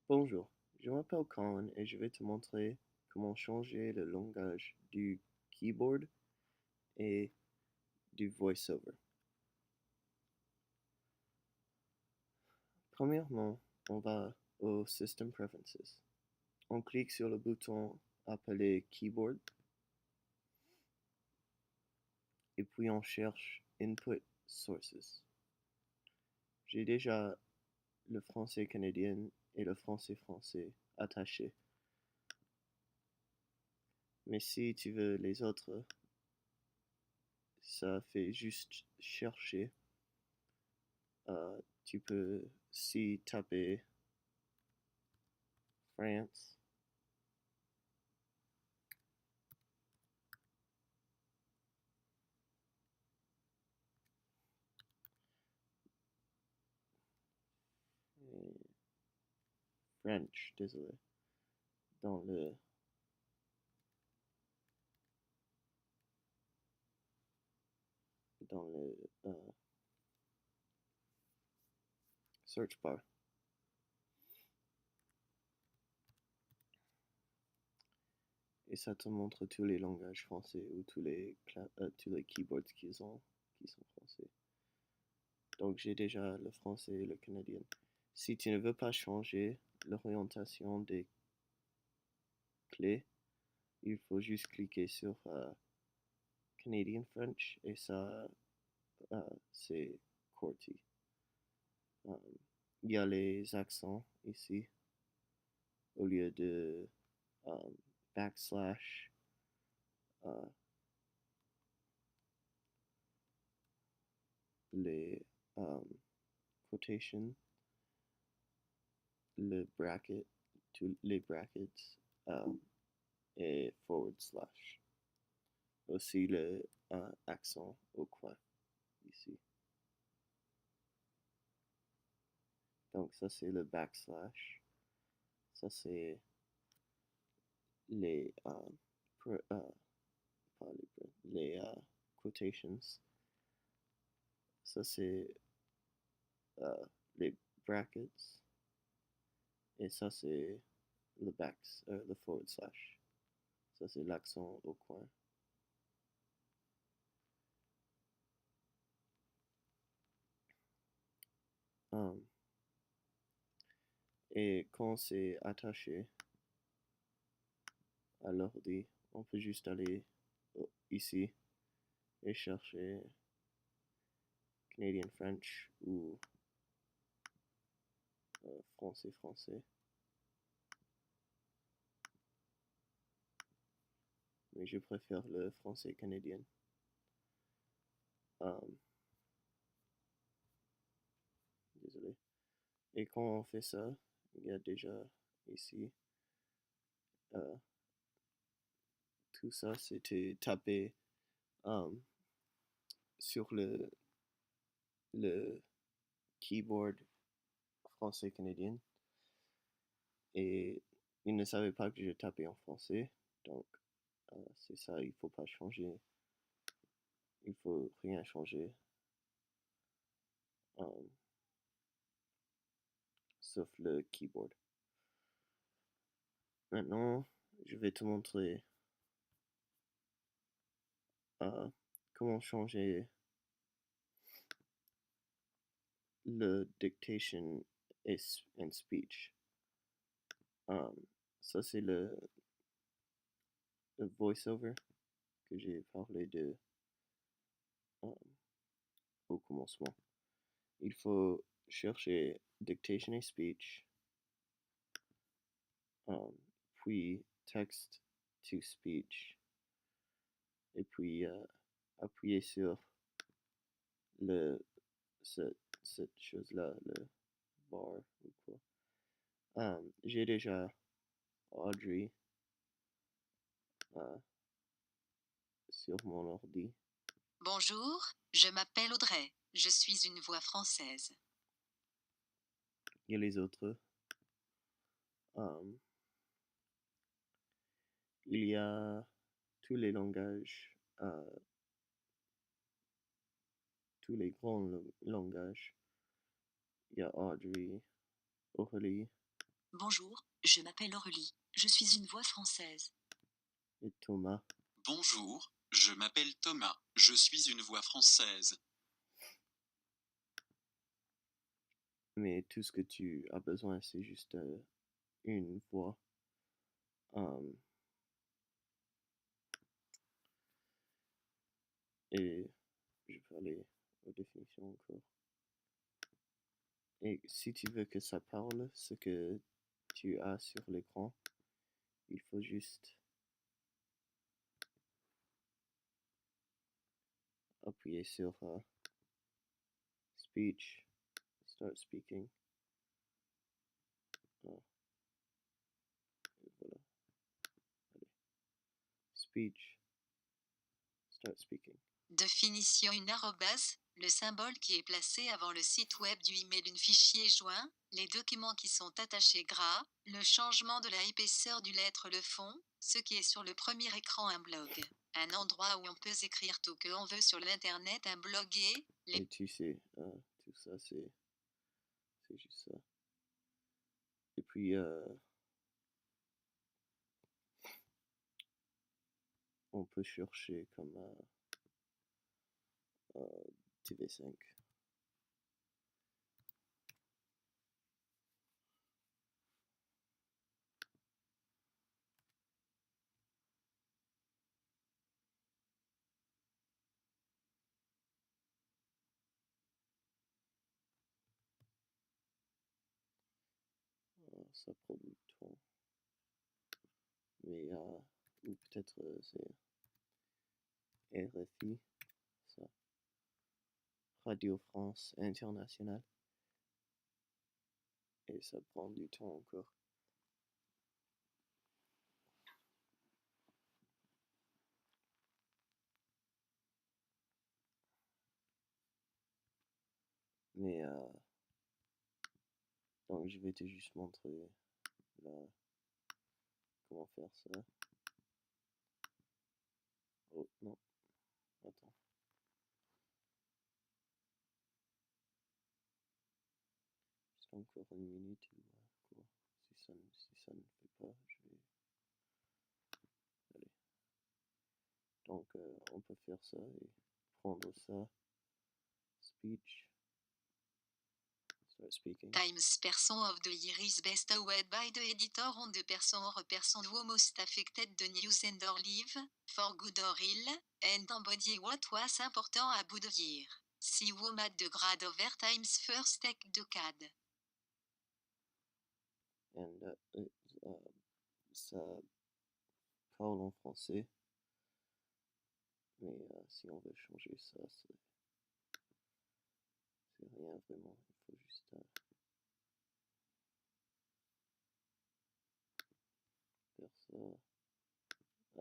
Bonjour, je m'appelle Colin et je vais te montrer comment changer le langage du keyboard et du voiceover. Premièrement, on va au System Preferences. On clique sur le bouton appelé Keyboard et puis on cherche Input Sources. J'ai déjà le français canadien et le français français attachés. Mais si tu veux les autres, ça fait juste chercher. Tu peux aussi taper France French, désolé, dans le dans le search bar. Et ça te montre tous les langages français ou tous les keyboards qui sont français. Donc j'ai déjà le français et le canadien. Si tu ne veux pas changer l'orientation des clés, il faut juste cliquer sur Canadian French et ça c'est QWERTY. Il y a les accents ici au lieu de backslash, euh, les quotations, le bracket, tous les brackets et forward slash. Aussi le accent au coin ici. Donc ça c'est le backslash. Ça c'est les, pas les quotations. Ça c'est les brackets. Et ça c'est le forward slash. Ça c'est l'accent au coin. Et quand c'est attaché à l'ordi, on peut juste aller ici et chercher Canadian French ou français français. Mais je préfère le français canadien. Désolé. Et quand on fait ça, il y a déjà ici euh, tout ça, c'était tapé sur le keyboard français canadien. Et il ne savait pas que je tapais en français. Donc, c'est ça, il faut pas changer. Il faut rien changer. Sauf le keyboard. Maintenant, je vais te montrer comment changer le dictation and speech. Ça, c'est le voiceover que j'ai parlé de au commencement. Il faut chercher dictation et speech, puis text to speech, et puis appuyer sur le, cette chose-là, le bar ou quoi. J'ai déjà Audrey sur mon ordi. Bonjour, je m'appelle Audrey. Je suis une voix française. Et les autres. Il y a tous les langages, tous les grands langages. Il y a Audrey, Aurélie, Bonjour, je m'appelle Aurélie. Je suis une voix française. Et Thomas. Bonjour, je m'appelle Thomas. Je suis une voix française. Mais tout ce que tu as besoin, c'est juste une voix. Et je vais aller aux définitions encore. Et si tu veux que ça parle, ce que tu as sur l'écran, il faut juste appuyer sur speech, start speaking. Et voilà. Allez. Speech, start speaking. Définition une arrobase, le symbole qui est placé avant le site web du email d'un fichier joint, les documents qui sont attachés gras, le changement de la épaisseur du lettre le fond, ce qui est sur le premier écran un blog. Un endroit où on peut écrire tout que l'on veut sur l'internet, un bloguer. Et tu sais, tout ça c'est juste ça. Et puis on peut chercher comme TV5. Ça prend du temps. Mais ou peut-être c'est RFI, ça. Radio France Internationale. Et ça prend du temps encore. Mais donc je vais te juste montrer là comment faire ça. Oh non, attends. Juste encore une minute et voilà quoi. Si ça ne fait pas, je vais. Allez. Donc on peut faire ça et prendre ça. Speech. Start speaking. Times Person of the Year is best awarded by the editor on the person or person who most affected the news and or live, for good or ill, and embody what was important about the year. See whom at the grade over Times first take the cad. And ça parle en français. Mais si on veut changer ça, c'est rien vraiment. Il faut juste faire ça.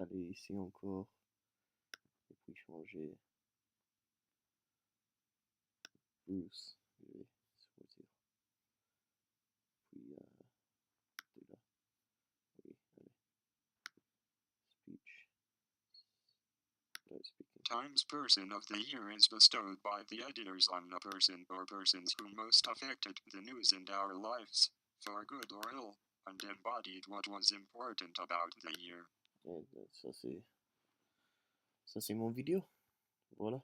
Aller ici encore. Et puis changer Bruce. Je vais choisir. Puis de là. Oui, allez. Speech. Start speaking. Times Person of the Year is bestowed by the editors on a person or persons who most affected the news in our lives, for good or ill, and embodied what was important about the year. Et ça c'est mon vidéo. Voilà.